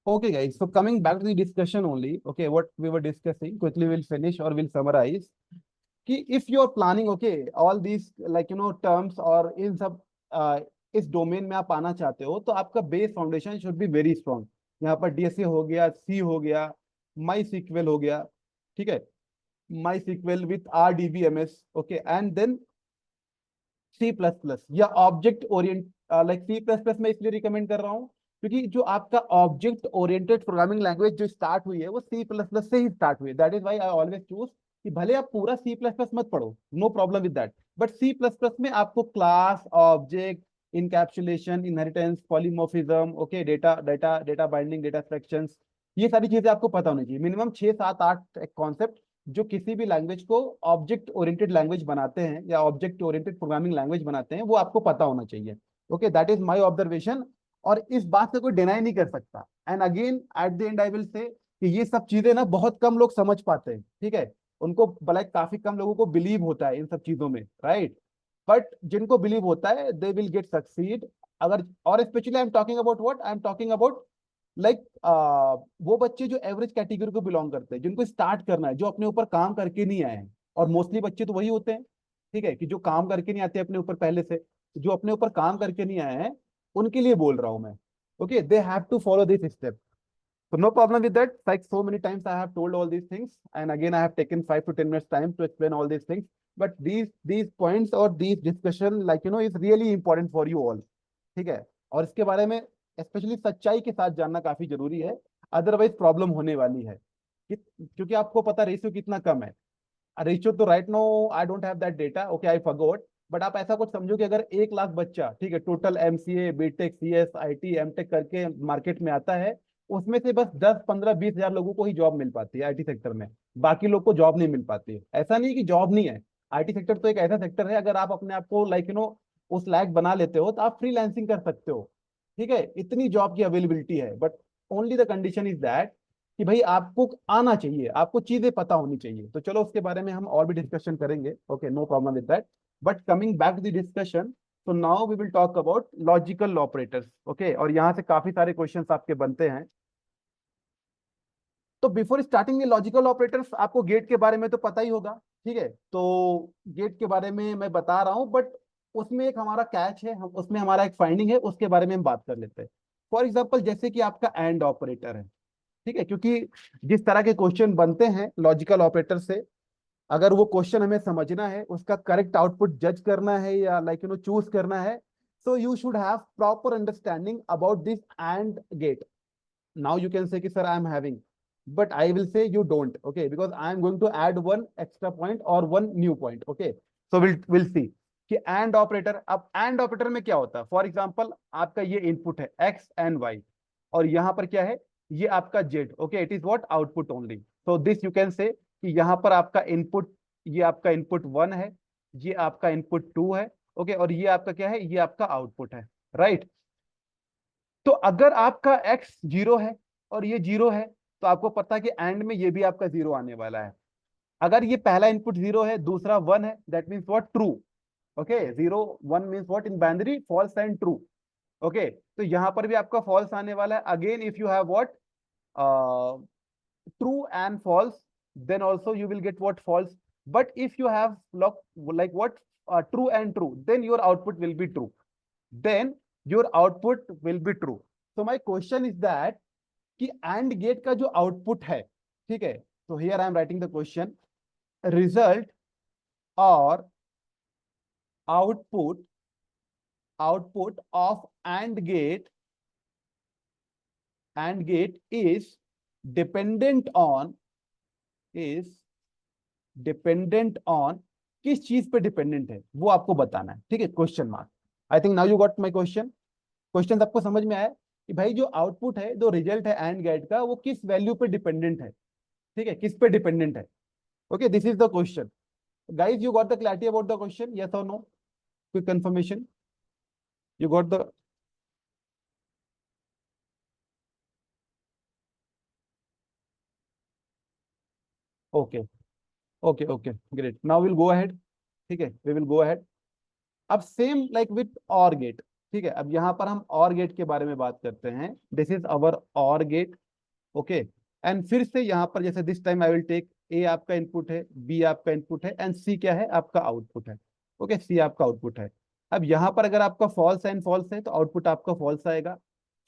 Okay, guys. So coming back to the discussion only, okay, what we were discussing, quickly we'll finish or we'll summarize. कि if you are planning, okay, all these like terms और इन सब इस domain में आप आना चाहते हो तो आपका base foundation should be very strong. यहाँ पर डीएसए हो गया, सी हो गया, माई सीक्वल हो गया, ठीक है, MySQL with R D B M S, okay, and then C plus plus या object orient. Like C plus plus मैं इसलिए रिकमेंड कर रहा हूँ क्योंकि जो आपका ऑब्जेक्ट ओरिएंटेड प्रोग्रामिंग लैंग्वेज जो स्टार्ट हुई है वो सी प्लस प्लस से ही स्टार्ट हुई है। That is why I always choose कि भले आप पूरा सी प्लस प्लस मत पढ़ो, no problem with that, but C plus plus में आपको class, object, encapsulation, inheritance, polymorphism, okay, data data data binding, data structures, ये सारी चीजें आपको पता होनी चाहिए। मिनिमम 6 7 8 कॉन्सेप्ट जो किसी भी लैंग्वेज को ऑब्जेक्ट ओरिएंटेड लैंग्वेज बनाते हैं या ऑब्जेक्ट ओरिएंटेड प्रोग्रामिंग लैंग्वेज बनाते हैं वो आपको पता होना चाहिए। Okay, that is my observation और इस बात से कोई डिनाई नहीं कर सकता। And again at the and I will say कि ये सब चीजें ना बहुत कम लोग समझ पाते हैं, ठीक है, उनको भले काफी कम लोगों को बिलीव होता है इन सब चीजों में, राइट, बट जिनको बिलीव होता है दे विल गेट सक्सीड। अगर और specially I am talking about what I am talking about like वो बच्चे जो एवरेज कैटेगरी को बिलोंग करते हैं, जिनको स्टार्ट करना है, जो अपने ऊपर काम करके नहीं आए हैं, और मोस्टली बच्चे तो वही होते हैं, ठीक है, कि जो काम करके नहीं आते अपने ऊपर पहले से, जो अपने ऊपर काम करके नहीं आए हैं, उनके लिए बोल रहा हूं मैं। Okay, they have to follow this step. So no problem with that. Like so many times I have told all these things, and again I have taken 5 to 10 minutes time to explain all these things. But these points or these discussion, like is really important for you all. ठीक है, और इसके बारे में specially सच्चाई के साथ जानना काफी जरूरी है, अदरवाइज प्रॉब्लम होने वाली है। क्योंकि आपको पता रेशियो कितना कम है। रेशियो तो right no I don't have that data, okay, I forgot, but आप ऐसा कुछ समझो कि अगर 1 लाख बच्चा, ठीक है, total MCA, BTech, CS, IT, MTech करके मार्केट में आता है, उसमें से बस 10 15 20 हजार लोगों को ही जॉब मिल पाती है आईटी सेक्टर में। बाकी लोग को जॉब नहीं मिल पाती है। ऐसा नहीं कि जॉब नहीं है, आईटी सेक्टर तो एक ऐसा सेक्टर है, अगर आप अपने आप को लाइक उस लायक बना लेते हो तो आप फ्रीलांसिंग कर सकते हो, ठीक है, इतनी जॉब की अवेलेबिलिटी है। But only the condition is that कि भाई आपको आना चाहिए, आपको चीजें पता होनी चाहिए। तो चलो उसके बारे में हम और भी डिस्कशन करेंगे, okay, no problem with that. But coming back to the discussion, तो now we will talk about logical operators, okay, और यहाँ से काफी सारे क्वेश्चंस आपके बनते हैं। तो बिफोर स्टार्टिंग ये लॉजिकल ऑपरेटर्स, आपको गेट के बारे में तो पता ही होगा, ठीक है, तो गेट के बारे में मैं बता रहा हूं, बट उसमें एक हमारा कैच है, हम उसमें हमारा एक फाइंडिंग है, उसके बारे में हम बात कर लेते हैं। फॉर एग्जाम्पल जैसे कि आपका एंड ऑपरेटर है, ठीक है, क्योंकि जिस तरह के क्वेश्चन बनते हैं लॉजिकल ऑपरेटर से, अगर वो क्वेश्चन हमें समझना है, उसका करेक्ट आउटपुट जज करना है या लाइक चूज करना है, so you should have proper understanding about this and gate. Now you can say कि sir I am having, but I will say you don't, okay, because I am going to add one extra point or one new point, okay, so we'll see कि and operator, अब and operator में क्या होता है। For example आपका ये input है x and Y, और यहाँ पर क्या है, ये आपका Z, okay, it is what output only. So this you can से कि यहाँ पर आपका इनपुट, ये आपका इनपुट 1 है, ये आपका इनपुट 2 है, ओके, और ये आपका क्या है, ये आपका आउटपुट है, राइट। तो अगर आपका एक्स 0 है और ये 0 है, तो आपको पता है कि एंड में ये भी आपका 0 आने वाला है। अगर ये पहला इनपुट 0 है, दूसरा 1 है, that means what, true, okay, 0 1 means what in binary, false and true, okay. तो यहां पर भी आपका फॉल्स आने वाला है। Again if you have what, true and false, then also you will get what, false. But if you have like what, true and true, then your output will be true, then your output will be true. So my question is that कि AND gate का जो output है, ठीक है, तो here I am writing the question, result और output output of AND gate is dependent on, is dependent on, किस चीज पे डिपेंडेंट है वो आपको बताना है, ठीक है, question mark. I think now you got my question. Question आपको समझ में आया कि भाई जो आउटपुट है, जो रिजल्ट है एंड गेट का, वो किस वैल्यू पे डिपेंडेंट है, ठीक है, किस पे डिपेंडेंट है, okay, this is the question. Guys you got the clarity about the question, yes or no, quick confirmation, you got the, okay, okay, okay, great, now will go ahead, ठीक है, we will go ahead. अब same like with OR gate, ठीक है, अब यहाँ पर हम और गेट के बारे में बात करते हैं। दिस इज अवर और गेट। ओके, एंड फिर से यहाँ पर जैसे this time I will take a आपका इनपुट है, बी आपका इनपुट है, एंड सी क्या है, आपका आउटपुट है। ओके, सी आपका आउटपुट है। अब यहाँ पर अगर आपका फॉल्स एंड फॉल्स है तो आउटपुट आपका फॉल्स आएगा,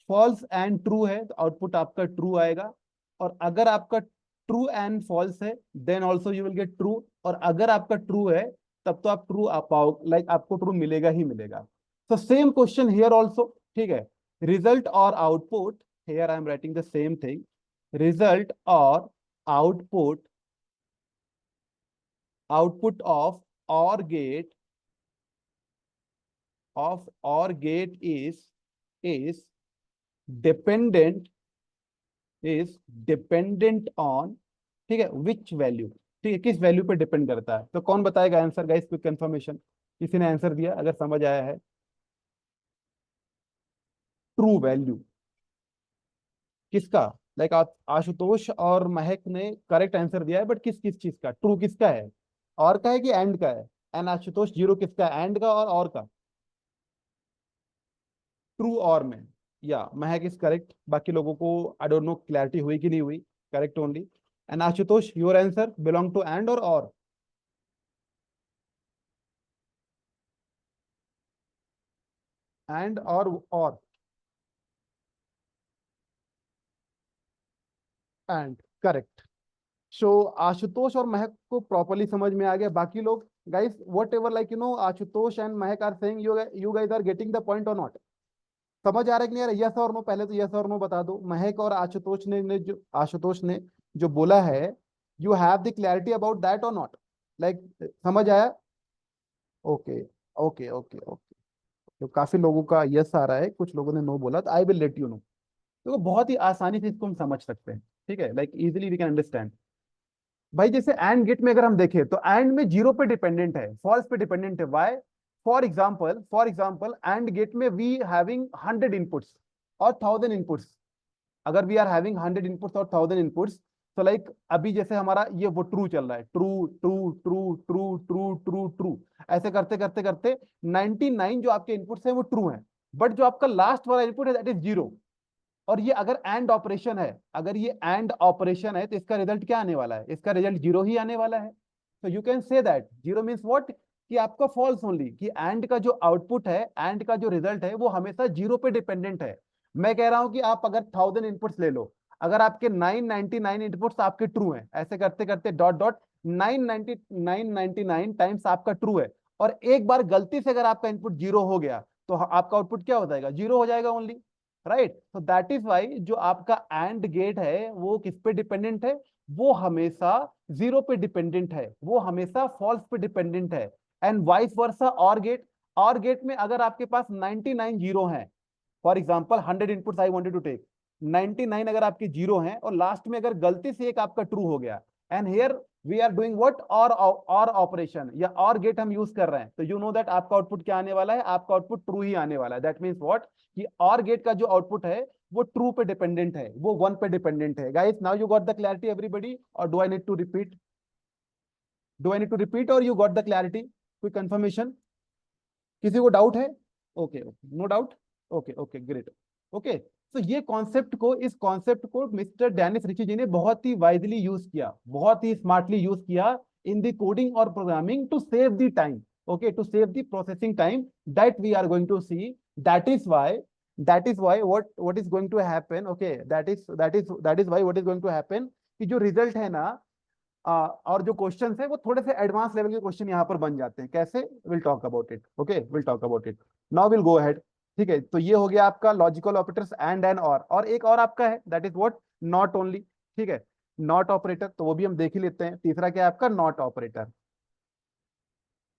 फॉल्स एंड ट्रू है तो आउटपुट आपका ट्रू आएगा, और अगर आपका ट्रू एंड फॉल्स है then also you will get true, और अगर आपका ट्रू है तब तो आप ट्रू आ पाओ, लाइक आपको ट्रू मिलेगा ही मिलेगा। तो सेम क्वेश्चन हियर ऑल्सो, ठीक है, रिजल्ट और output, here I am writing the same thing, result or output of OR gate is dependent on, ठीक है, which value, ठीक है, किस वैल्यू पे डिपेंड करता है। तो कौन बताएगा आंसर गाइस, क्विक कंफर्मेशन, किसी ने आंसर दिया अगर समझ आया है। ट्रू वैल्यू किसका, लाइक आशुतोष और महक ने करेक्ट आंसर दिया है, बट किस किस चीज का ट्रू, किसका है, और का है कि एंड का है। एंड आशुतोष जीरो किसका है, एंड का और का, ट्रू और में, या महक इज करेक्ट, बाकी लोगों को आई डोंट नो क्लैरिटी हुई कि नहीं हुई, correct only. And Ashutosh your answer belong to and और एंड और एंड, करेक्ट। सो आशुतोष और महक को प्रॉपरली समझ में आ गया, बाकी लोग guys whatever, like Ashutosh and Mahak are saying, you guys are getting the point or not, समझ आ रहा है कि नहीं आ रहा, यस और नो, पहले तो यस और नो बता दो। महक और आशुतोष ने जो बोला है, you have the clarity about that और नॉट, लाइक समझ आया। ओके ओके ओके ओके, तो काफी लोगों का यस आ रहा है, कुछ लोगों ने नो बोला, तो I will let you know. तो बहुत ही आसानी से इसको हम समझ सकते हैं, ठीक है, like easily we can understand. भाई जैसे एंड गेट में अगर हम देखें तो एंड में जीरो पे डिपेंडेंट है, फॉल्स पे डिपेंडेंट है, why, for example and gate में वी हैविंग 100 इनपुट्स और 1000 इनपुट्स, अगर वी आर हैविंग 100 इनपुट्स और 1000 इनपुट्स, तो लाइक अभी जैसे हमारा ये वो ट्रू चल रहा है, true true true true true true true, ऐसे करते करते करते 99 जो आपके इनपुट्स हैं वो ट्रू हैं, बट जो आपका लास्ट वाला इनपुट है दैट इज जीरो। और ये अगर एंड ऑपरेशन है, अगर ये एंड ऑपरेशन है तो इसका रिजल्ट क्या आने वाला है, इसका रिजल्ट जीरो ही आने वाला है। तो you can say that zero means what, कि आपका फॉल्स ओनली, कि एंड का जो आउटपुट है, एंड का जो रिजल्ट है वो हमेशा जीरो पे डिपेंडेंट है। मैं कह रहा हूं कि आप अगर 1000 इनपुट्स ले लो, अगर आपके 999 इनपुट्स आपके ट्रू हैं, ऐसे करते करते डॉट डॉट 999 टाइम्स आपका ट्रू है, और एक बार गलती से अगर आपका इनपुट जीरो हो गया तो आपका आउटपुट क्या हो जाएगा, जीरो हो जाएगा ओनली, राइट। तो दैट इज वाई जो आपका एंड गेट है वो किस पे डिपेंडेंट है, वो हमेशा जीरो पे डिपेंडेंट है, वो हमेशा फॉल्स पे डिपेंडेंट है। एंड वाइस वर्सा और गेट में अगर आपके पास 99 जीरो हैं, for example 100 inputs I wanted to take, 99 अगर आपके जीरो हैं और लास्ट में अगर गलती से एक आपका ट्रू हो गया, and here we are doing what, और ऑपरेशन या और गेट हम यूज कर रहे हैं, तो यू नो दैट आपका आउटपुट क्या आने वाला है, आपका आउटपुट ट्रू ही आने वाला है। दैट मीन्स व्हाट, कि और गेट का जो आउटपुट है वो ट्रू पे डिपेंडेंट है, वो वन पे डिपेंडेंट है। Guys now you got the clarity everybody, or do I need to repeat, or you got the clarity, कोई कंफर्मेशन, किसी को डाउट है? Okay okay, no doubt, okay okay great. Okay, तो ये कॉन्सेप्ट को, इस कॉन्सेप्ट को मिस्टर डेनिस रिची जी ने बहुत ही वाइजली यूज किया, बहुत ही स्मार्टली यूज किया इन द कोडिंग और programming to save the time, okay, to save the processing time that we are going to see. That is why what is going to happen, okay, that is why what is going to happen, कि जो result है ना, और जो question है वो थोड़े से एडवांस लेवल के क्वेश्चन यहाँ पर बन जाते हैं, कैसे, will talk about it, okay, will talk about it, now will go ahead. ठीक है, तो ये हो गया आपका लॉजिकल ऑपरेटर्स एंड और एक और आपका है that is what, not only, ठीक है, नॉट ऑपरेटर, तो वो भी हम देख ही लेते हैं। तीसरा क्या है आपका, नॉट ऑपरेटर,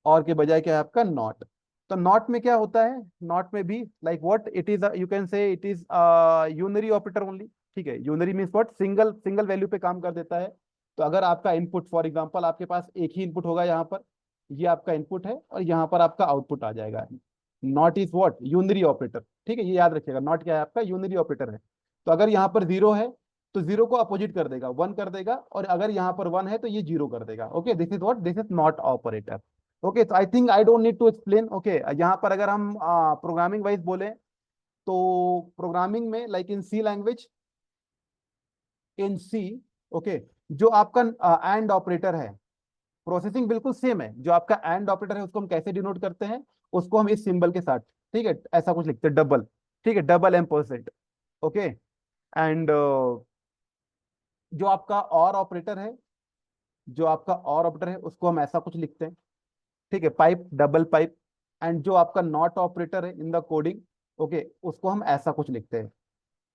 और के बजाय क्या है आपका नॉट। तो नॉट में क्या होता है, नॉट में भी like what, it is, you can say it is unary operator only, ठीक है, unary means what, single single value पे काम कर देता है। तो अगर आपका इनपुट, फॉर एग्जांपल आपके पास एक ही इनपुट होगा, यहाँ पर ये आपका इनपुट है और यहाँ पर आपका आउटपुट आ जाएगा। Not is what, unary operator, ठीक है, ये याद रखिएगा, नॉट क्या है आपका, यूनरी ऑपरेटर है। तो अगर यहाँ पर जीरो है तो जीरो को अपोजिट कर देगा, वन कर देगा, और अगर यहाँ पर वन है तो ये जीरो कर देगा। Okay, this is what, this is not operator. Okay, तो I think I don't need to explain. Okay, यहाँ पर अगर हम प्रोग्रामिंग वाइज बोले तो प्रोग्रामिंग में like in C language, in C, okay, जो आपका एंड ऑपरेटर है, प्रोसेसिंग बिल्कुल सेम है। जो आपका एंड ऑपरेटर है उसको हम कैसे डिनोट करते हैं, उसको हम इस सिंबल के साथ, ठीक है, ऐसा कुछ लिखते हैं, डबल, ठीक है, डबल एम्परसेंट। ओके, एंड जो आपका और ऑपरेटर है, जो आपका और ऑपरेटर है उसको हम ऐसा कुछ लिखते हैं, ठीक है, पाइप, डबल पाइप। एंड जो आपका नॉट ऑपरेटर है इन द कोडिंग, ओके, उसको हम ऐसा कुछ लिखते हैं,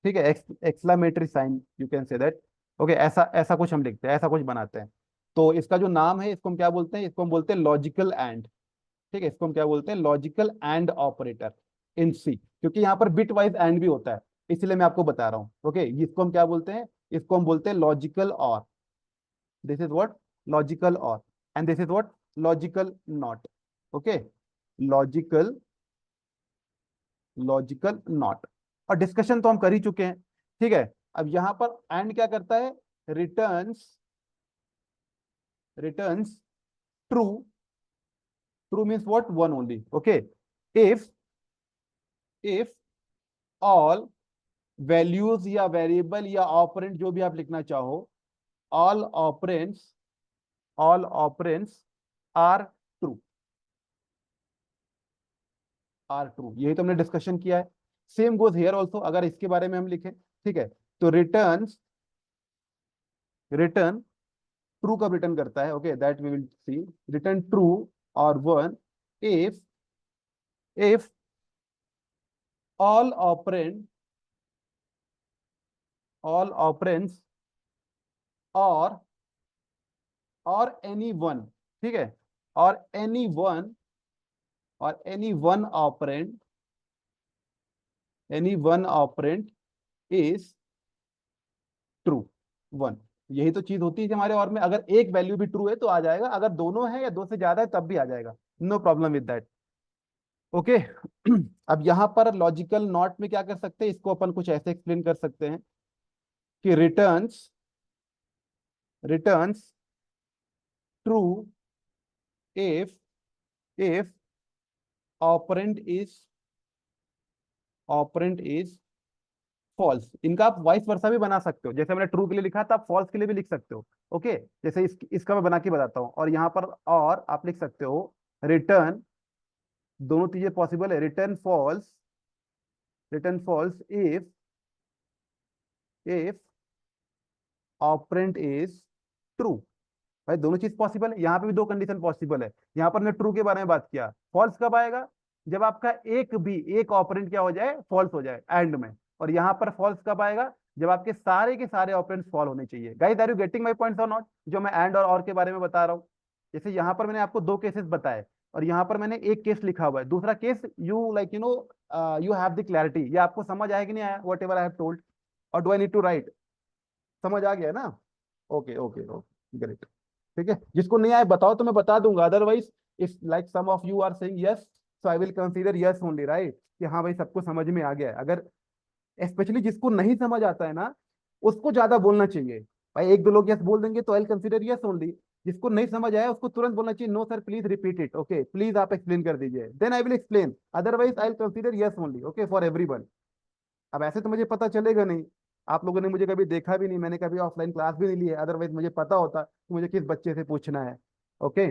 ठीक है, exclamatory sign, you can say that. Okay, ऐसा ऐसा कुछ हम लिखते हैं, ऐसा कुछ बनाते हैं। तो इसका जो नाम है इसको हम क्या बोलते हैं, इसको हम बोलते हैं लॉजिकल एंड, ठीक है, इसको हम क्या बोलते हैं, लॉजिकल एंड ऑपरेटर इन सी, क्योंकि यहाँ पर बिट वाइज एंड भी होता है, इसलिए मैं आपको बता रहा हूँ। ओके, इसको हम क्या बोलते हैं, इसको हम बोलते हैं लॉजिकल और, दिस इज व्हाट, लॉजिकल और, and this is what, logical not. Okay, logical, logical not. और डिस्कशन तो हम कर ही चुके हैं, ठीक है। अब यहां पर एंड क्या करता है, returns, returns true, true means what, one only. Okay, if, if all values या वेरिएबल या ऑपरेंट जो भी आप लिखना चाहो, all operands, all operands are true, are true, यही तो हमने डिस्कशन किया है। सेम गोज हियर ऑल्सो, अगर इसके बारे में हम लिखें, ठीक है, तो रिटर्न्स, रिटर्न ट्रू कब रिटर्न करता है, okay, that we will see, return true or one if, if all operand, all operands or any one, ठीक है, और any one, or any one operand, any one operand is true, one. यही तो चीज होती है कि हमारे और में अगर एक वैल्यू भी ट्रू है तो आ जाएगा, अगर दोनों है या दो से ज्यादा है तब भी आ जाएगा, no problem with that. Okay, अब यहां पर लॉजिकल नॉट में क्या कर सकते हैं, इसको अपन कुछ ऐसे एक्सप्लेन कर सकते हैं कि returns, returns true if operand is, operand is false. इनका आप वाइस वर्सा भी बना सकते हो, जैसे मैंने ट्रू के लिए लिखा था आप फॉल्स के लिए भी लिख सकते हो। ओके, जैसे इसका मैं बना के बताता हूँ, और यहाँ पर और आप लिख सकते हो रिटर्न, दोनों चीजें पॉसिबल है, return false, return false if operand is true. भाई दोनों चीज पॉसिबल है, यहाँ पे भी दो कंडीशन पॉसिबल है। यहाँ पर ने ट्रू के बारे में बात किया, फॉल्स कब आएगा, जब आपका एक भी, एक ऑपरेंड क्या हो जाए, फॉल्स हो जाए एंड में। और यहाँ पर फॉल्स कब आएगा, जब आपके सारे के सारे ऑपरेंड्स फॉल होने चाहिए। Guys are you getting my points और नॉट, जो मैं एंड और के बारे में बता रहा हूँ। जैसे यहाँ पर मैंने आपको दो केसेस बताए, और यहाँ पर मैंने एक केस लिखा हुआ है, दूसरा case you like you know, you have the clarity. ये आपको समझ आया कि नहीं आया, whatever I have told, or do I need to write, समझ आ गया ना। Okay okay okay, great. ठीक है, जिसको नहीं आए बताओ तो मैं बता दूंगा, otherwise if like some of you are saying yes, so I will consider yes only, right, कि हाँ भाई सबको समझ में आ गया है। अगर स्पेशली जिसको नहीं समझ आता है ना, उसको ज्यादा बोलना चाहिए। भाई एक दो लोग यस बोल देंगे तो I will consider yes only, जिसको नहीं समझ आया उसको तुरंत बोलना चाहिए, no sir please repeat it, okay please आप एक्सप्लेन कर दीजिए, then I will explain, otherwise I will consider yes only, okay for everyone. अब ऐसे तो मुझे पता चलेगा नहीं, आप लोगों ने मुझे कभी देखा भी नहीं, मैंने कभी ऑफलाइन क्लास भी नहीं ली है, अदरवाइज मुझे पता होता कि मुझे किस बच्चे से पूछना है। Okay,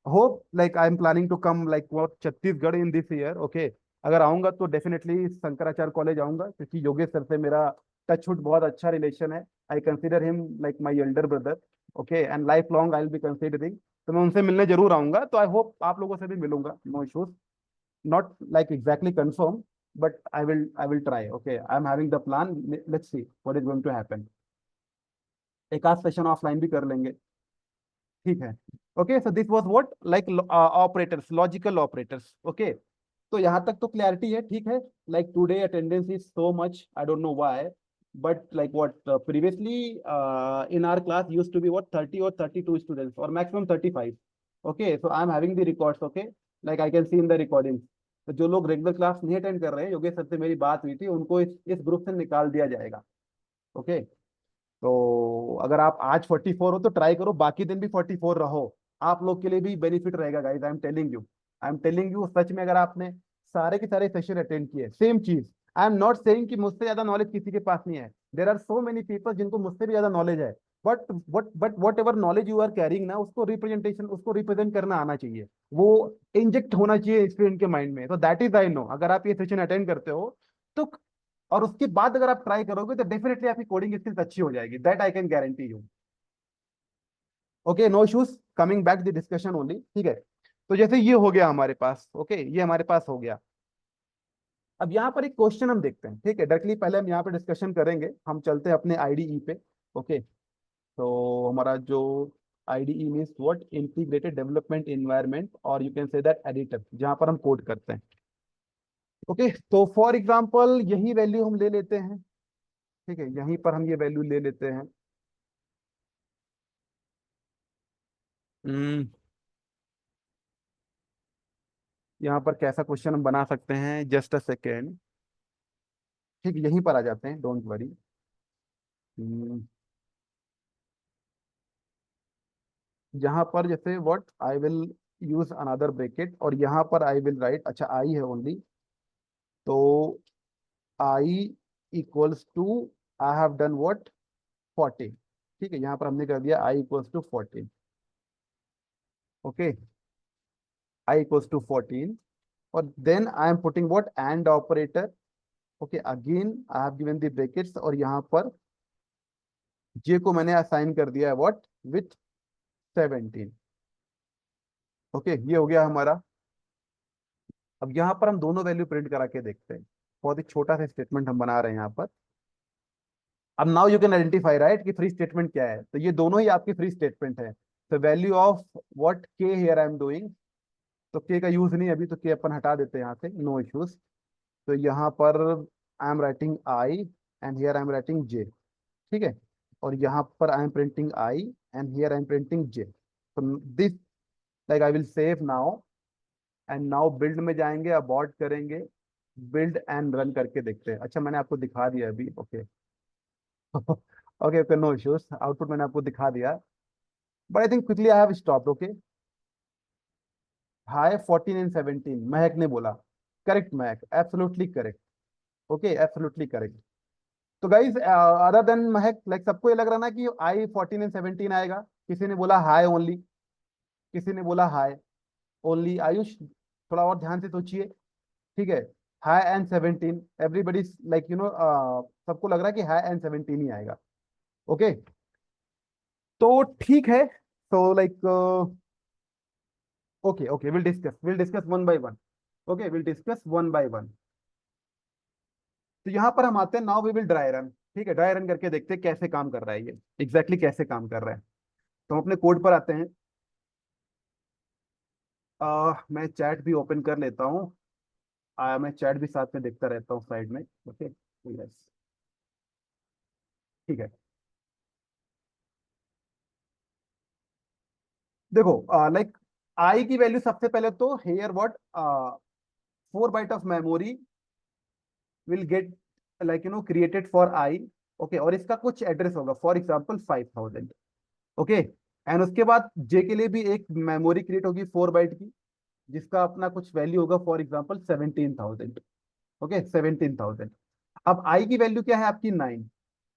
hope like I am planning to come like what Chhattisgarh in this year. Okay, अगर आऊंगा तो डेफिनेटली शंकराचार्य कॉलेज आऊंगा, क्योंकि योगेश सर से मेरा टचवुड बहुत अच्छा रिलेशन है। I consider him like my elder brother, okay, and life long I will be considering. तो मैं उनसे मिलने जरूर आऊंगा, तो आई होप आप लोगों से भी मिलूंगा, no issues, not like exactly confirm, but I will try. Okay, I'm having the plan. Let's see what is going to happen. एक आध सेशन ऑफलाइन भी कर लेंगे, ठीक है। Okay, so this was what like operators, logical operators. Okay, तो यहाँ तक तो क्लैरिटी है, ठीक है। Like today attendance is so much, I don't know why, but like what previously in our class used to be what 30 or 32 students or maximum 35. Okay, so I'm having the records, okay, like I can see in the recordings। तो जो लोग regular class नहीं attend कर रहे हैं, Yogesh sir से मेरी बात हुई थी, उनको इस ग्रुप से निकाल दिया जाएगा। ओके, तो अगर आप आज 44 हो तो ट्राई करो बाकी दिन भी 44 रहो, आप लोग के लिए भी बेनिफिट रहेगा guys, I am telling you such में। अगर आपने सारे के सारे सेशन अटेंड किए, सेम चीज, आई एम नॉट सेइंग कि मुझसे ज्यादा नॉलेज किसी के पास नहीं है, there are so many people जिनको मुझसे भी ज्यादा नॉलेज है, but whatever knowledge you are carrying ना, उसको रिप्रेजेंट करना आना चाहिए, वो इंजेक्ट होना चाहिए स्टूडेंट के माइंड में। तो दैट इज आई नो, अगर आप ये सेशन अटेंड करते हो तो, और उसके बाद अगर आप ट्राई करोगे तो डेफिनेटली आपकी कोडिंग स्किल्स अच्छी हो जाएगी, that I can guarantee you. Okay, no issues, coming back the discussion only, ठीक है। तो जैसे ये हो गया हमारे पास, ओके, ये हमारे पास हो गया। अब यहाँ पर एक क्वेश्चन हम देखते हैं, ठीक है, डायरेक्टली पहले हम यहाँ पे डिस्कशन करेंगे, हम चलते हैं अपने आईडीई पे। ओके, तो हमारा जो IDE means what, integrated development environment, or you can say that editor, जहाँ पर हम कोड करते हैं। ओके, तो फॉर एग्जांपल यही वैल्यू हम ले लेते हैं, ठीक है, यहीं पर हम ये वैल्यू ले लेते हैं। हम्म, यहाँ पर कैसा क्वेश्चन हम बना सकते हैं, जस्ट अ सेकेंड, ठीक, यहीं पर आ जाते हैं, डोंट वरी। यहाँ पर जैसे what I will use another bracket, और यहाँ पर आई विल राइट, अच्छा आई है ओनली, तो i equals to, I have done what, 14, ठीक है, यहाँ पर हमने कर दिया i equals to 14। Okay, i equals to 14, और then I am putting what, and operator. Okay, again I have given the brackets, और यहाँ पर जे को मैंने असाइन कर दिया है व्हाट, विथ 17। ओके, ये हो गया हमारा। अब यहाँ पर हम दोनों वैल्यू प्रिंट करा के देखते हैं, बहुत ही छोटा सा स्टेटमेंट हम बना रहे हैं यहाँ पर। अब now you can identify right कि फ्री स्टेटमेंट क्या है, तो ये दोनों ही आपकी फ्री स्टेटमेंट है। तो वैल्यू ऑफ व्हाट के हियर आई एम डूइंग, तो के का यूज नहीं अभी, तो के अपन हटा देते हैं यहाँ से, नो इश्यूज। तो यहाँ पर I am writing i, and here I am writing j, ठीक है, और यहाँ पर I am printing i, and here I am printing j. तो this, like I will save now, and now build में जाएंगे, अबॉर्ट करेंगे, बिल्ड एंड रन करके देखते हैं। अच्छा, मैंने आपको दिखा दिया अभी, okay. Okay okay, no issues, output मैंने आपको दिखा दिया, but I think quickly I have stopped. Okay, hi 14 and 17, Mahak ने बोला, correct Mahak, absolutely correct. Okay, absolutely correct. तो guys other than Mahak, like सबको ये लग रहा ना कि आई 14 एंड 17 आएगा, किसी ने बोला हाई ओनली, किसी ने बोला हाई ओनली, आयुष थोड़ा और ध्यान से सोचिए, ठीक है, high and 17, everybody like you no, सबको लग रहा है कि हाई एंड 17 ही आएगा। ओके, तो ठीक है, तो like okay okay, will discuss one by one. Okay, will discuss one by one. तो यहाँ पर हम आते हैं, now we will dry run, ठीक है, ड्राई रन करके देखते हैं कैसे काम कर रहा है ये, एग्जैक्टली कैसे काम कर रहा है। तो हम अपने कोड पर आते हैं। मैं चैट भी ओपन कर लेता हूँ, मैं चैट भी साथ में देखता रहता हूँ साइड में। ओके, यस, ठीक है। देखो, लाइक आई की वैल्यू सबसे पहले तो here what, 4 byte of memory will get, like you know, created for I. Okay, और इसका कुछ एड्रेस होगा, फॉर एग्जाम्पल 5000। ओके, एंड उसके बाद जे के लिए भी एक मेमोरी क्रिएट होगी 4 बाइट की, जिसका अपना कुछ वैल्यू होगा, फॉर एग्जाम्पल 17,000। ओके, 17,000। अब आई की वैल्यू क्या है आपकी 9,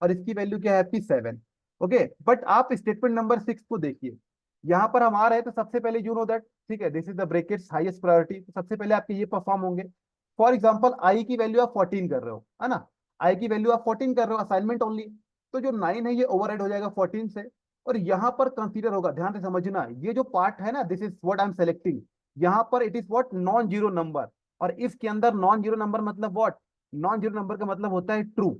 और इसकी वैल्यू क्या है आपकी 7। ओके, बट आप स्टेटमेंट नंबर 6 को देखिए, यहाँ पर हम आ रहे हैं, तो सबसे पहले यू नो दैट, ठीक है, this is the brackets highest priority, तो सबसे पहले आपके ये परफॉर्म होंगे। फॉर एग्जाम्पल आई की वैल्यू आप 14 कर रहे हो, है ना, आई की वैल्यू आप 14 कर रहे हो, असाइनमेंट ओनली, तो जो 9 है ये ओवरराइड हो जाएगा 14 से, और यहाँ पर कंसीडर होगा, ध्यान से समझना, ये जो पार्ट है ना, this is what I am selecting, यहाँ पर it is what, non zero number, और इसके अंदर नॉन जीरो नंबर मतलब व्हाट, नॉन जीरो नंबर का मतलब होता है ट्रू,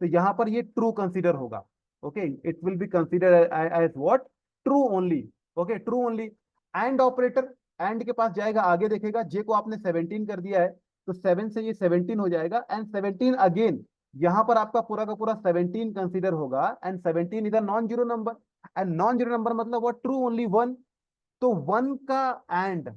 तो यहाँ पर ये ट्रू कंसीडर होगा। Okay, it will be consider as what, true only. Okay, true only. And operator, and के पास जाएगा, आगे देखेगा, जे को आपने 17 कर दिया है, तो 7 से ये 17 हो जाएगा, एंड 17 अगेन, यहाँ पर आपका पूरा का पूरा 17 कंसीडर होगा, and 17 is a non zero number, and non zero number मतलब व्हाट, ट्रू ओनली 1, तो 1 का एंड,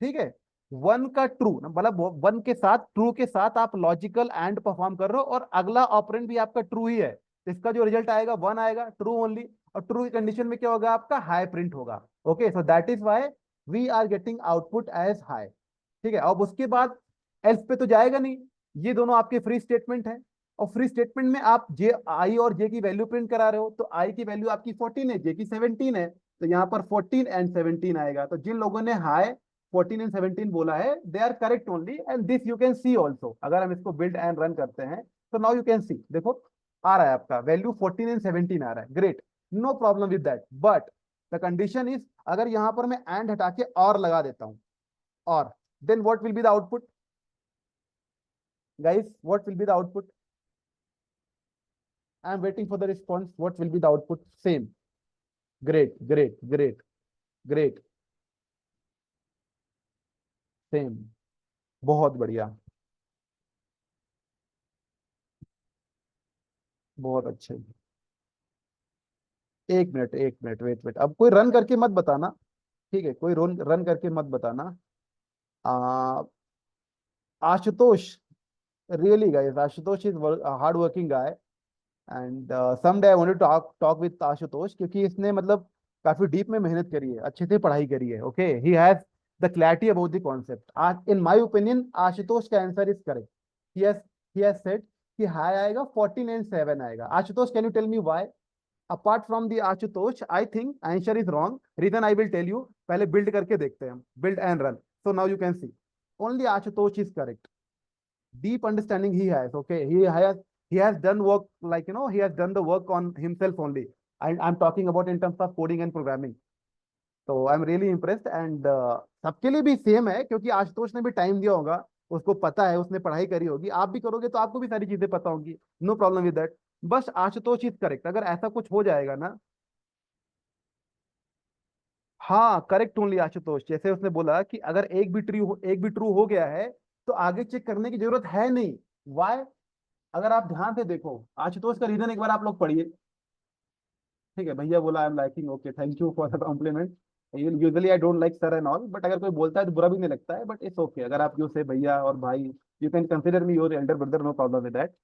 ठीक है, 1 का ट्रू मतलब 1 के साथ, ट्रू के साथ आप लॉजिकल एंड परफॉर्म कर रहे हो, और अगला ऑपरेंड भी आपका ट्रू ही है, तो इसका जो रिजल्ट आएगा 1 आएगा, ट्रू ओनली, और ट्रू की कंडीशन में क्या होगा आपका, हाई प्रिंट होगा। Okay, so that is why we are getting output as hi. ठीक है, अब उसके बाद एल्स पे तो जाएगा नहीं, ये दोनों आपके फ्री स्टेटमेंट है, और फ्री स्टेटमेंट में आप जे आई और जे की वैल्यू प्रिंट करा रहे हो, तो आई की वैल्यू आपकी 14 है, जे की 17 है, तो यहाँ पर 14 एंड 17 आएगा। तो जिन लोगों ने हाई 14 एंड 17 बोला है, they are correct only, and this you can see also. अगर हम इसको बिल्ड एंड रन करते हैं तो नाउ यू कैन सी, देखो आ रहा है आपका वैल्यू 14 एंड 17 आ रहा है, great, no problem with that. But the condition is, अगर यहां पर मैं एंड हटा के और लगा देता हूं, और then what will be the output guys, what will be the output? I am waiting for the response. What will be the output? Same. Great, great, great, great. Same. बहुत बढ़िया, बहुत अच्छे। एक मिनट, वेट वेट, अब कोई run करके मत बताना, ठीक है, कोई रोन रन करके मत बताना। आ, Ashutosh, really guys, Ashutosh is a hard working guy, and someday I want to talk with Ashutosh, क्योंकि इसने मतलब काफी डीप में मेहनत करी है, अच्छे से पढ़ाई करी है। Okay, he has the clarity about the concept. In my opinion Ashutosh का answer is correct. He has said कि हाई आएगा 14 एंड 7 आएगा। Ashutosh, can you tell me why? Apart from the Ashutosh, I think answer is wrong, reason I will tell you. पहले build करके देखते हैं हम, build and run. So now you can see only Ashutosh is correct. Deep understanding he has. Okay, he has done work, like he has done the work on himself only. I'm talking about in terms of coding and programming. So I'm really impressed, and सबके लिए भी same है, क्योंकि आशुतोष ने भी time दिया होगा, उसको पता है, उसने पढ़ाई करी होगी, आप भी करोगे तो आपको भी सारी चीजें पता होंगी। No problem with that. बस आशुतोष इज करेक्ट। अगर ऐसा कुछ हो जाएगा ना, हाँ करेक्ट ओनली आशुतोष, जैसे उसने बोला कि अगर एक भी ट्रू हो गया है, तो आगे चेक करने की जरूरत है नहीं। वाई? अगर आप ध्यान से देखो आशुतोष का रीजन एक बार आप लोग पढ़िए। ठीक है, भैया बोला I am liking, okay, thank you for the compliment. Usually I don't like sir and all, but अगर कोई बोलता है तो बुरा भी नहीं लगता है, बट इट्स ओके। अगर आप यू से भैया और भाई, you can consider me your elder brother, no problem with that.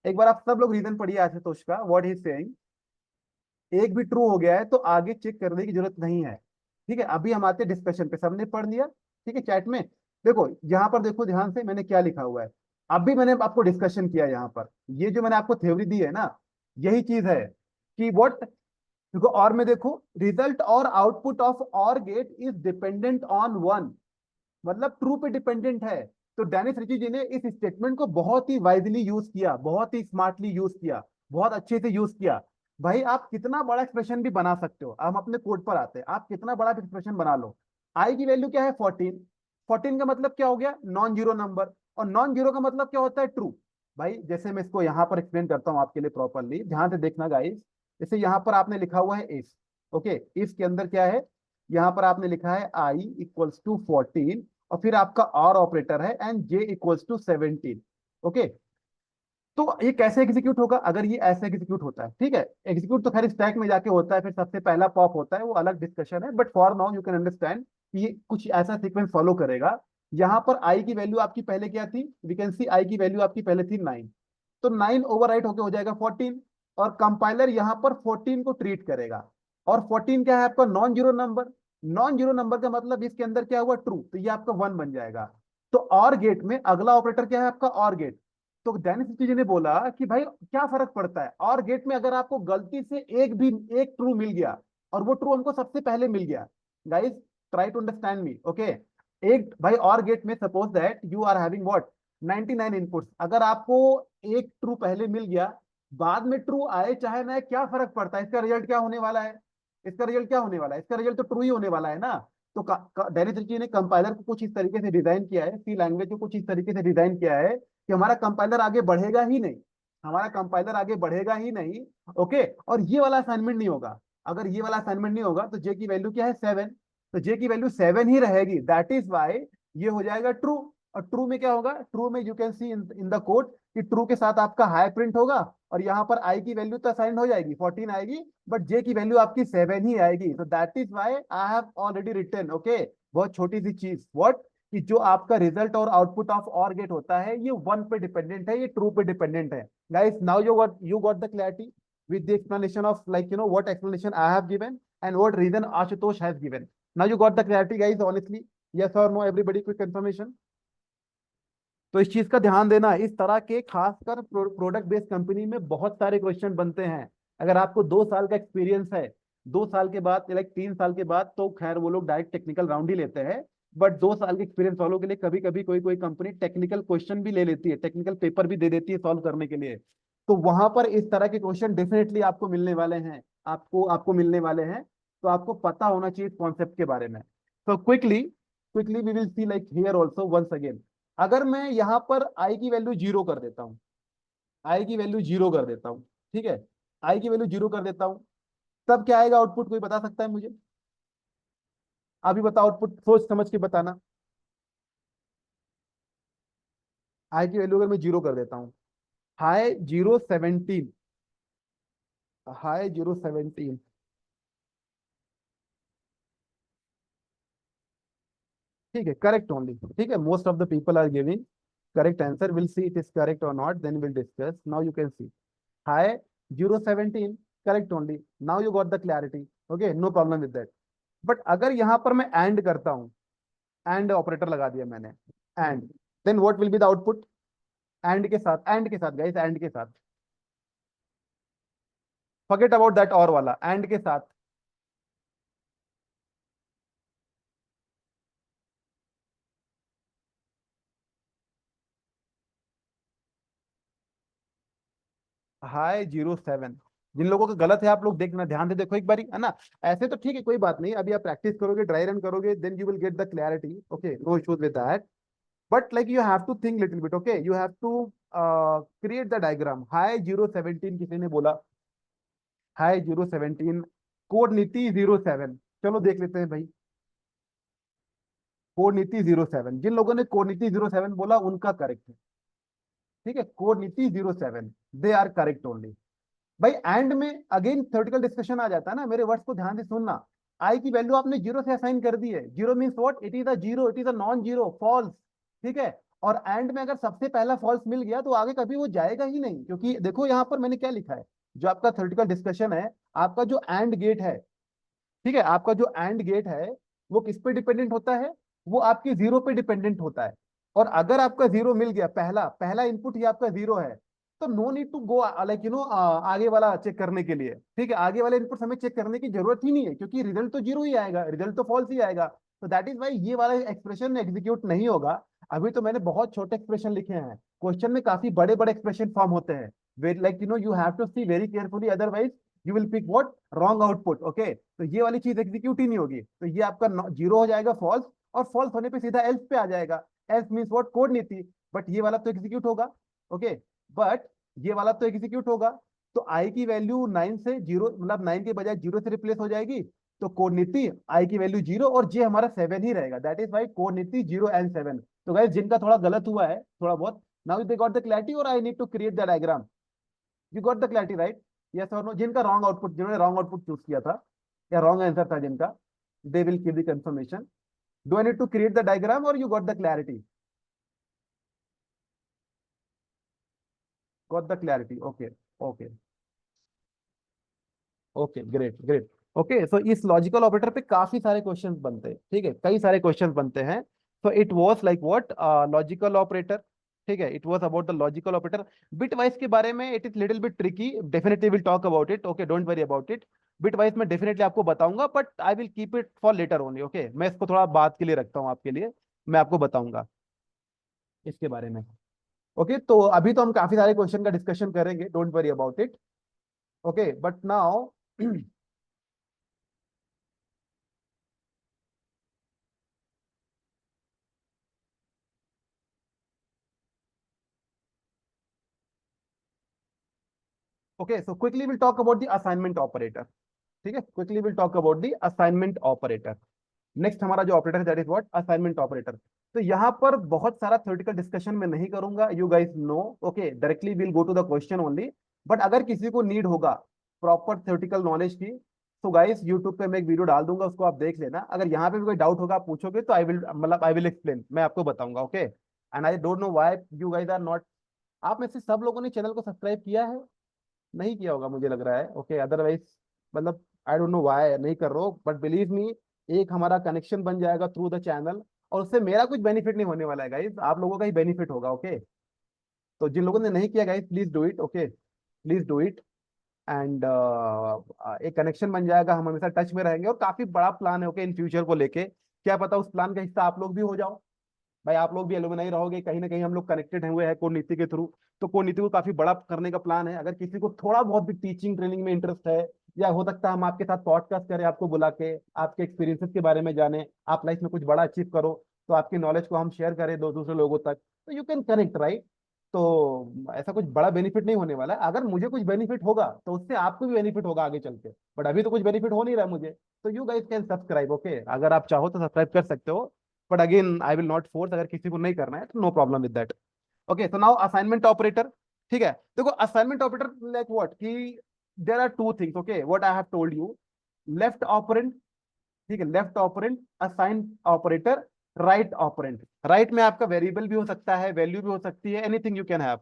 एक बार आप सब लोग रीजन पढ़िए आशुतोष का, व्हाट ही इज सेइंग। एक भी ट्रू हो गया है तो आगे चेक करने की जरूरत नहीं है। ठीक है, अभी हम आते हैं डिस्कशन पे, सबने पढ़ लिया? ठीक है, चैट में देखो, यहाँ पर देखो ध्यान से, मैंने क्या लिखा हुआ है। अभी मैंने आपको डिस्कशन किया यहाँ पर, ये जो मैंने आपको थ्योरी दी है ना, यही चीज है कि व्हाट, देखो और में देखो, रिजल्ट और output of or gate is dependent on one, मतलब ट्रू पे डिपेंडेंट है। तो डेनिस रिची जी ने इस स्टेटमेंट को बहुत ही वाइजली यूज किया, बहुत ही स्मार्टली यूज किया, बहुत अच्छे से यूज किया। भाई आप कितना बड़ा एक्सप्रेशन भी बना सकते हो। हम अपने कोड पर आते हैं, आप कितना बड़ा एक्सप्रेशन बना लो। आई की वैल्यू क्या है? 14। 14 का मतलब क्या हो गया? नॉन जीरो नंबर, और नॉन जीरो का मतलब क्या होता है? ट्रू। भाई जैसे मैं इसको यहाँ पर एक्सप्लेन करता हूँ आपके लिए प्रॉपरली, ध्यान से देखना गाइस। जैसे यहाँ पर आपने लिखा हुआ है इफ, ओके, इफ के अंदर क्या है? यहाँ पर आपने लिखा है आई इक्वल्स टू 14, और फिर आपका और ऑपरेटर है and J equals to 17। Okay, तो ये कैसे एग्जीक्यूट होगा? अगर ये ऐसे एग्जीक्यूट होता है, ठीक है, एग्जीक्यूट तो खैर स्टैक में जाके होता है, फिर सबसे पहला पॉप होता है, वो अलग डिस्कशन है, but for now you can understand कि ये कुछ ऐसा सीक्वेंस फॉलो करेगा। यहाँ पर आई की वैल्यू आपकी पहले क्या थी? वी कैन सी आई की वैल्यू आपकी पहले थी 9, तो 9 ओवरराइट होके हो जाएगा 14, और कंपाइलर यहाँ पर 14 को ट्रीट करेगा। और 14 क्या है आपका? Non zero number. Non zero number का मतलब इसके अंदर क्या हुआ? ट्रू, तो ये आपका 1 बन जाएगा। तो और गेट में अगला ऑपरेटर क्या है आपका? और गेट। तो डेनिस जी ने बोला कि भाई क्या फर्क पड़ता है, और गेट में अगर आपको गलती से एक ट्रू मिल गया, और वो ट्रू हमको सबसे पहले मिल गया, guys try to understand me, okay. एक भाई और गेट में suppose that you are having what, 99 inputs, अगर आपको एक ट्रू पहले मिल गया, बाद में ट्रू आए चाहे ना आए, क्या फर्क पड़ता है? इसका रिजल्ट क्या होने वाला है? इसका रिजल्ट क्या होने वाला है? इसका रिजल्ट तो ट्रू ही होने वाला है ना। तो डेनिस रिची ने कंपाइलर को कुछ इस तरीके से डिजाइन किया है, सी लैंग्वेज को कुछ इस तरीके से डिजाइन किया है कि हमारा कंपाइलर आगे बढ़ेगा ही नहीं, हमारा कंपाइलर आगे बढ़ेगा ही नहीं। ओके, और ये वाला असाइनमेंट नहीं होगा। अगर ये वाला असाइनमेंट नहीं होगा तो जे की वैल्यू क्या है? 7, तो जे की वैल्यू 7 ही रहेगी, दैट इज वाई ये हो जाएगा ट्रू। और ट्रू में क्या होगा? ट्रू में you can C in the code कि ट्रू के साथ आपका हाई प्रिंट होगा, और यहाँ पर आई की वैल्यू तो असाइन हो जाएगी, 14 आएगी, बट जे की वैल्यू आपकी 7 ही आएगी। तो that is why I have already written, okay, बहुत छोटी सी चीज, व्हाट, कि जो आपका रिजल्ट और आउटपुट ऑफ और गेट होता है, ये 1 पे डिपेंडेंट है, ये ट्रू पे डिपेंडेंट है। Guys now you got the clarity with the explanation of, like, what explanation I have given. and what reason Ashutosh has given. Now you got the clarity, guys, honestly. Yes or no, everybody, quick confirmation. तो इस चीज का ध्यान देना, इस तरह के खासकर प्रोडक्ट बेस्ड कंपनी में बहुत सारे क्वेश्चन बनते हैं। अगर आपको 2 साल का एक्सपीरियंस है, 2 साल के बाद लाइक 3 साल के बाद तो खैर वो लोग डायरेक्ट टेक्निकल राउंड ही लेते हैं, बट 2 साल के एक्सपीरियंस वालों के लिए कभी कभी कोई कोई कंपनी टेक्निकल क्वेश्चन भी ले लेती है, टेक्निकल पेपर भी दे देती है सॉल्व करने के लिए। तो वहां पर इस तरह के क्वेश्चन डेफिनेटली आपको मिलने वाले हैं, आपको आपको मिलने वाले हैं। तो आपको पता होना चाहिए कॉन्सेप्ट के बारे में। तो quickly quickly we will see like here also once again. अगर मैं यहाँ पर आई की वैल्यू जीरो कर देता हूँ, आई की वैल्यू जीरो कर देता हूँ, ठीक है, आई की वैल्यू जीरो कर देता हूँ, तब क्या आएगा आउटपुट, कोई बता सकता है मुझे? अभी बताओ आउटपुट, सोच समझ के बताना। आई की वैल्यू अगर मैं जीरो कर देता हूँ, हाई 0.17, हाई 0.17, ठीक है, करेक्ट ओनली, ठीक है, most of the people are giving correct answer, will see it is correct or not, then will discuss. Now you can see high 0.17, correct only. Now you got the clarity, okay, no problem with that. But अगर यहां पर मैं and करता हूं, and operator लगा दिया मैंने, and, then what will be the output? And के साथ, एंड के साथ गाइस, एंड के साथ, फॉरगेट अबाउट दैट और वाला, एंड के साथ हाई 0.7। जिन लोगों का गलत है आप लोग देखना, ध्यान से देखो एक बारी, है ना? ऐसे तो ठीक है, कोई बात नहीं, अभी आप प्रैक्टिस करोगे, ड्राई रन करोगे, then you will get the clarity, okay, no issues with that. But like you have to think little bit, okay, you have to create the diagram. Hi 0.17 किसी ने बोला, हाई 0.17, कोड नीति 0.7, चलो देख लेते हैं भाई। कोड नीति 0.7, जिन लोगों ने कोड नीति 0.7 बोला उनका करेक्ट है, ठीक है, कोड नीति 0.7, दे आर करेक्ट ओनली। भाई एंड में अगेन थ्योरेटिकल डिस्कशन आ जाता है ना, मेरे वर्ड्स को ध्यान से सुनना। आई की वैल्यू आपने जीरो से असाइन कर दी है, zero means what, it is a zero, it is a non zero, false, ठीक है। और एंड में अगर सबसे पहला फॉल्स मिल गया तो आगे कभी वो जाएगा ही नहीं, क्योंकि देखो यहाँ पर मैंने क्या लिखा है, जो आपका थ्योरेटिकल डिस्कशन है, आपका जो एंड गेट है, ठीक है, आपका जो एंड गेट है वो किस पे डिपेंडेंट होता है? वो आपकी जीरो पे डिपेंडेंट होता है। और अगर आपका जीरो मिल गया, पहला पहला इनपुट ही आपका जीरो है, तो no need to go like आगे वाला चेक करने के लिए, ठीक है, आगे वाले इनपुट हमें चेक करने की जरूरत ही नहीं है, क्योंकि रिजल्ट तो जीरो ही आएगा, रिजल्ट तो फॉल्स ही आएगा। तो दैट इज वाई ये वाला एक्सप्रेशन एग्जीक्यूट नहीं होगा। अभी तो मैंने बहुत छोटे एक्सप्रेशन लिखे हैं, क्वेश्चन में काफी बड़े बड़े एक्सप्रेशन फॉर्म होते हैं, like you have to see very carefully, otherwise you will pick what, wrong output, okay. तो ये वाली चीज एग्जीक्यूट ही नहीं होगी, तो ये आपका जीरो हो जाएगा, फॉल्स, और फॉल्स होने पे सीधा एल्स पे आ जाएगा। एल्स मींस व्हाट, कोड नीति। बट ये वाला तो एग्जीक्यूट होगा, ओके, बट ये वाला तो एग्जीक्यूट होगा। तो आई की वैल्यू 9 से जीरो, मतलब 9 के बजाय जीरो से रिप्लेस हो जाएगी, तो कोड नीति आई की वैल्यू जीरो और जे हमारा 7 ही रहेगा, दैट इज वाई कोड नीति 0 and 7। तो गाइस जिनका थोड़ा गलत हुआ है, थोड़ा बहुत, now they got the clarity, और I need to create the diagram. You got the clarity right? Yes or no? जिनका रॉन्ग आउटपुट, जिन्होंने रॉन्ग आउटपुट चूज किया था या रॉन्ग आंसर था जिनका, they will give the confirmation. Do I need to create the diagram or you got the clarity? Got the clarity, okay, okay, okay, great great. Okay, so इस logical operator पे काफी सारे questions बनते हैं, ठीक है, कई सारे क्वेश्चंस बनते हैं। So it was like what, logical operator, ठीक है, it was about the logical operator. Bitwise के बारे में it is little bit tricky, definitely will talk about it, okay, don't worry about it. Bitwise मैं definitely आपको बताऊंगा, but I will keep it for later only, okay, मैं इसको थोड़ा बात के लिए रखता हूँ आपके लिए, मैं आपको बताऊंगा इसके बारे में। ओके, तो अभी तो हम काफी सारे क्वेश्चन का डिस्कशन करेंगे, don't worry about it, okay, but now okay, so quickly will talk about the assignment operator, ठीक है, quickly will talk about the assignment operator. Next हमारा जो ऑपरेटर है that is what, assignment operator. तो यहाँ पर बहुत सारा थ्योरेटिकल डिस्कशन में नहीं करूंगा, you guys know, okay, directly will go to the question only. But अगर किसी को नीड होगा प्रॉपर थ्योरेटिकल नॉलेज की, तो गाइस यूट्यूब पे मैं एक वीडियो डाल दूंगा, उसको आप देख लेना। अगर यहाँ पे भी कोई डाउट होगा आप पूछोगे तो आई विल, मतलब आई विल एक्सप्लेन, मैं आपको बताऊंगा, okay. And I don't know why you guys are not, आप में से सब लोगों ने चैनल को सब्सक्राइब किया है? नहीं किया होगा मुझे लग रहा है, ओके, अदरवाइज मतलब आई डोंट नो व्हाई नहीं कर रहे हो, बट बिलीव मी, एक हमारा कनेक्शन बन जाएगा थ्रू द चैनल, और उससे मेरा कुछ बेनिफिट नहीं होने वाला है गाइस, आप लोगों का ही बेनिफिट होगा। ओके, तो जिन लोगों ने नहीं किया guys, please do it. Okay, please do it. And एक कनेक्शन बन जाएगा, हम हमेशा टच में रहेंगे, और काफी बड़ा प्लान है ओके इन फ्यूचर को लेके, क्या पता उस प्लान का हिस्सा आप लोग भी हो जाओ। भाई आप लोग भी एलुमनाई रहोगे, कहीं ना कहीं हम लोग कनेक्टेड हुए हैं कोड नीति के थ्रू। तो कोड नीति को काफी बड़ा करने का प्लान है, अगर किसी को थोड़ा बहुत भी टीचिंग ट्रेनिंग में इंटरेस्ट है, या हो सकता है हम आपके साथ पॉडकास्ट करें, आपको बुला के आपके एक्सपीरियंसेस के बारे में जाने, आप लाइफ में कुछ बड़ा अचीव करो, तो आपकी नॉलेज को हम शेयर करें दो दूसरे लोगों तक, तो यू कैन कनेक्ट राइट। तो ऐसा कुछ बड़ा बेनिफिट नहीं होने वाला है, अगर मुझे कुछ बेनिफिट होगा तो उससे आपको भी बेनिफिट होगा आगे चल के, बट अभी तो कुछ बेनिफिट हो नहीं रहा है मुझे। तो you guys can subscribe. Okay, अगर आप चाहो तो सब्सक्राइब कर सकते हो, but again I will not force, अगर किसी को नहीं करना है तो no problem with that. Okay, तो नाउ असाइनमेंट ऑपरेटर। ठीक है, देखो असाइनमेंट ऑपरेटर लाइक व्हाट, कि there are two things okay what I have told you. Left operand, ठीक है, left operand, assign operator, right operand. Right में आपका variable भी हो सकता है, वैल्यू भी हो सकती है, anything you can have.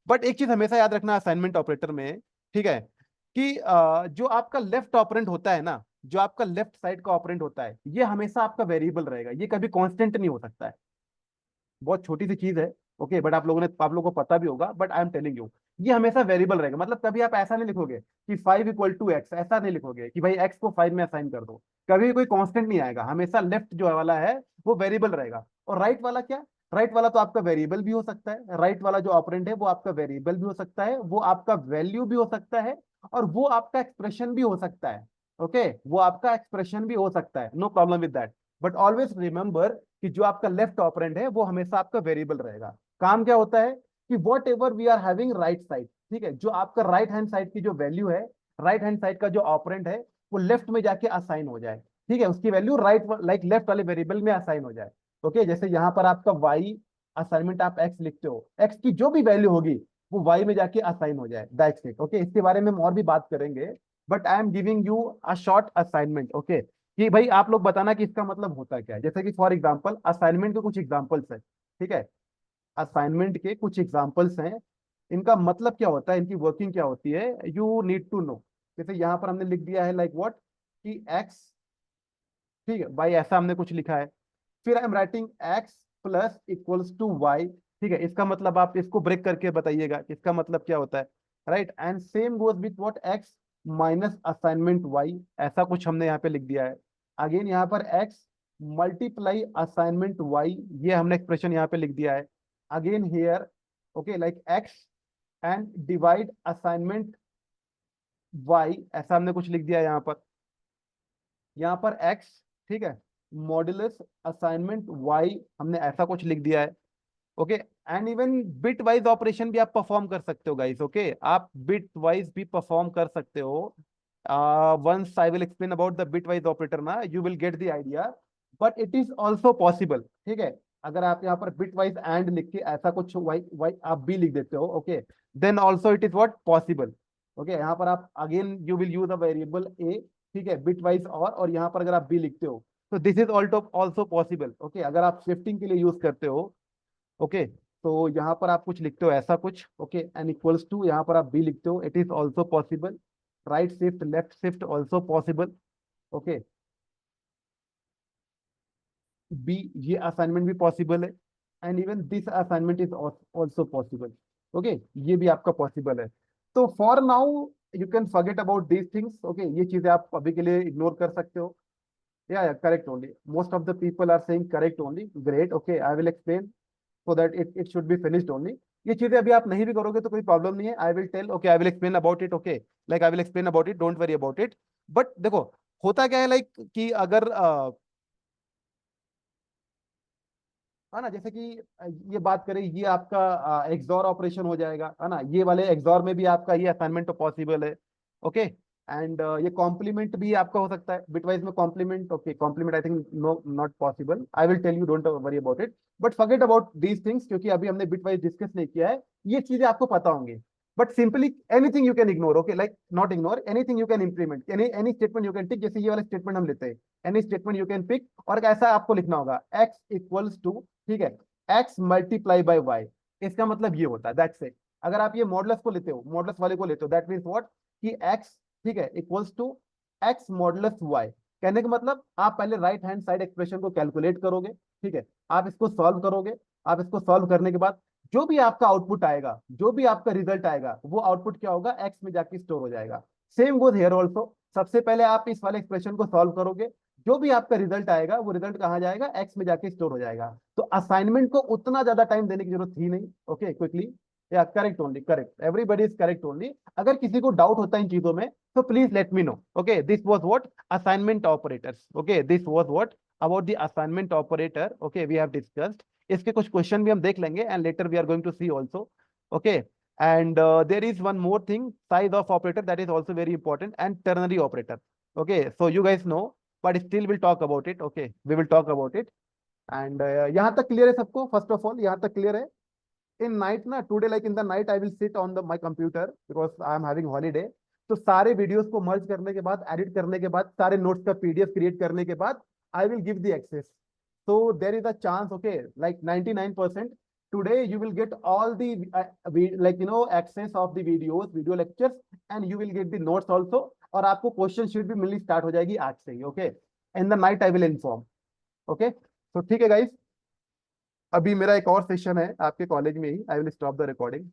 But एक चीज हमेशा याद रखना असाइनमेंट ऑपरेटर में, ठीक है, कि जो आपका लेफ्ट ऑपरेंड होता है ना, जो आपका लेफ्ट साइड का ऑपरेंड होता है, ये हमेशा आपका वेरिएबल रहेगा, ये कभी कांस्टेंट नहीं हो सकता है। बहुत छोटी सी चीज है ओके, बट आप लोगों को पता भी होगा, but I am telling you, ये हमेशा वेरिएबल रहेगा। मतलब कभी आप ऐसा नहीं लिखोगे कि 5 = x, ऐसा नहीं लिखोगे कि भाई x को 5 में असाइन कर दो, कभी कोई कांस्टेंट नहीं आएगा, हमेशा लेफ्ट जो वाला है वो वेरिएबल रहेगा। और राइट वाला क्या, राइट वाला तो आपका वेरिएबल भी हो सकता है, राइट वाला जो ऑपरेंड है वो आपका वेरिएबल भी हो सकता है, वो आपका वैल्यू भी हो सकता है, और वो आपका एक्सप्रेशन भी हो सकता है। ओके, वो आपका एक्सप्रेशन भी हो सकता है, no problem with that. But always remember कि जो आपका लेफ्ट ऑपरेंड है वो हमेशा आपका वेरिएबल रहेगा। काम क्या होता है कि whatever we are having right side, ठीक है, जो आपका राइट हैंड साइड की जो वैल्यू है, राइट हैंड साइड का जो ऑपरेंड है, वो लेफ्ट में जाके असाइन हो जाए। ठीक है, उसकी वैल्यू राइट लाइक लेफ्ट वाले वेरिएबल में असाइन हो जाए। ओके, जैसे यहाँ पर आपका वाई असाइनमेंट आप एक्स लिखते हो, एक्स की जो भी वैल्यू होगी वो वाई में जाके असाइन हो जाए, दैट्स इट। ओके, इसके बारे में हम और भी बात करेंगे, but I am giving you a short assignment. Okay, कि भाई आप लोग बताना कि इसका मतलब होता क्या है। जैसे कि फॉर एग्जांपल असाइनमेंट के कुछ एग्जांपल्स है, ठीक है, असाइनमेंट के कुछ एग्जांपल्स हैं, इनका मतलब क्या होता है, इनकी वर्किंग क्या होती है, यू नीड टू नो। जैसे यहाँ पर हमने लिख दिया है लाइक व्हाट, कि एक्स, ठीक है, बाई ऐसा हमने कुछ लिखा है, फिर I am writing X plus equals to Y. ठीक है, इसका मतलब आप इसको ब्रेक करके बताइएगा इसका मतलब क्या होता है, right. And same goes with what, X minus assignment Y, ऐसा कुछ हमने यहाँ पे लिख दिया है। अगेन यहाँ पर एक्स मल्टीप्लाई असाइनमेंट वाई, ये हमने एक्सप्रेशन यहाँ पे लिख दिया है। Again here okay like X and divide assignment Y, ऐसा हमने कुछ लिख दिया है यहाँ पर। यहाँ पर एक्स, ठीक है, मॉड्यूलस असाइनमेंट वाई, हमने ऐसा कुछ लिख दिया है। Okay, and even bit wise operation भी आप परफॉर्म कर सकते हो गाइस। ओके, आप बिट वाइज भी परफॉर्म कर सकते हो। Once I will explain about the bit wise operator ना, you will get the idea, but it is also possible. ठीक है, अगर आप यहाँ पर बिट वाइज एंड लिख के ऐसा कुछ वाई वाई आप भी लिख देते हो, okay, then also it is what possible. Okay, यहाँ पर आप again you will use a variable A, ठीक है, बिट वाइज, और यहाँ पर अगर आप बी लिखते हो, तो this is also also possible. Okay, अगर आप शिफ्टिंग के लिए यूज करते हो, ओके, तो यहाँ पर आप कुछ लिखते हो ऐसा कुछ, ओके, एन इक्वल्स टू, यहाँ पर आप बी लिखते हो, it is also possible. Right shift, left shift also possible. Okay, B, ये असाइनमेंट भी पॉसिबल है, and even this assignment is also possible. Okay, ये भी आपका पॉसिबल है। तो for now you can forget about these things. Okay, ये चीजें आप अभी के लिए इग्नोर कर सकते हो। या correct only, most of the people are saying correct only, great. Okay, I will explain so that it should be finished only। ये चीजें अभी आप नहीं भी करोगे तो कोई प्रॉब्लम नहीं है, I will tell, okay, I will explain about it. Okay, like I will explain about it, don't worry about it. But देखो, होता क्या है लाइक, कि अगर है ना, जैसे कि ये बात करें, ये आपका एक्सॉर ऑपरेशन हो जाएगा, है ना, ये वाले एक्सॉर में भी आपका ये असाइनमेंट तो पॉसिबल है। ओके, एंड ये कॉम्प्लीमेंट भी आपका हो सकता है बिटवाइज में complement. Okay, complement I think no not possible, I will tell you, don't worry about it. But forget about these things, क्योंकि अभी हमने बिटवाइज डिस्कस नहीं किया है, ये चीजें आपको पता होंगी। But simply anything you can ignore, okay, like not ignore, anything you can implement, any statement you can tick, जैसे ये वाला स्टेटमेंट हम लेते हैं, any statement you can pick, और ऐसा आपको लिखना होगा, एक्स इक्वल्स टू, ठीक है, एक्स मल्टीप्लाई बाई वाई। इसका मतलब ये होता है, दैट्स इट। अगर आप ये मॉडल्स को लेते हो, मॉडल्स वाले को लेते हो, दैट मीन्स व्हाट, कि एक्स, ठीक है, equals to X modulus Y. कहने का मतलब आप पहले राइट हैंड साइड एक्सप्रेशन को कैलकुलेट करोगे, ठीक है, आप इसको सॉल्व करोगे, आप इसको सॉल्व करने के बाद जो भी आपका आउटपुट आएगा, जो भी आपका रिजल्ट आएगा, वो आउटपुट क्या होगा, एक्स में जाके स्टोर हो जाएगा। सेम गोज हेयर ऑल्सो, सबसे पहले आप इस वाले एक्सप्रेशन को सॉल्व करोगे, जो भी आपका रिजल्ट आएगा वो रिजल्ट कहाँ जाएगा, एक्स में जाके स्टोर हो जाएगा। तो असाइनमेंट को उतना ज्यादा टाइम देने की जरूरत थी नहीं। ओके, क्विकली, या correct only, correct, everybody is correct only. अगर किसी को डाउट होता है इन चीजों में तो please let me know. Okay, this was what assignment operators. Okay, this was what about the assignment operator. Okay, we have discussed. इसके कुछ क्वेश्चन भी हम देख लेंगे and later we are going to see also. Okay, and there is one more thing, size of operator, that is also very important, and ternary operator. Okay, so you guys know, but still we'll talk about it. Okay, we will talk about it. And यहाँ तक clear है सबको? First of all यहाँ तक clear है? In night ना, today like in the night I will sit on the my computer because I am having holiday. तो सारे वीडियोस को मर्ज करने के बाद, एडिट करने के बाद, सारे नोट्स का पीडीएफ क्रिएट करने के बाद I will give the access. so there is a chance, okay, like 99% today you will get all the like access of the videos, video lectures, and you will get the notes also। और आपको question sheet भी मिलनी start हो जाएगी आज से ही। Okay, in the night I will inform. Okay, तो ठीक है गाइस, अभी मेरा एक और सेशन है आपके कॉलेज में ही, I will stop the recording.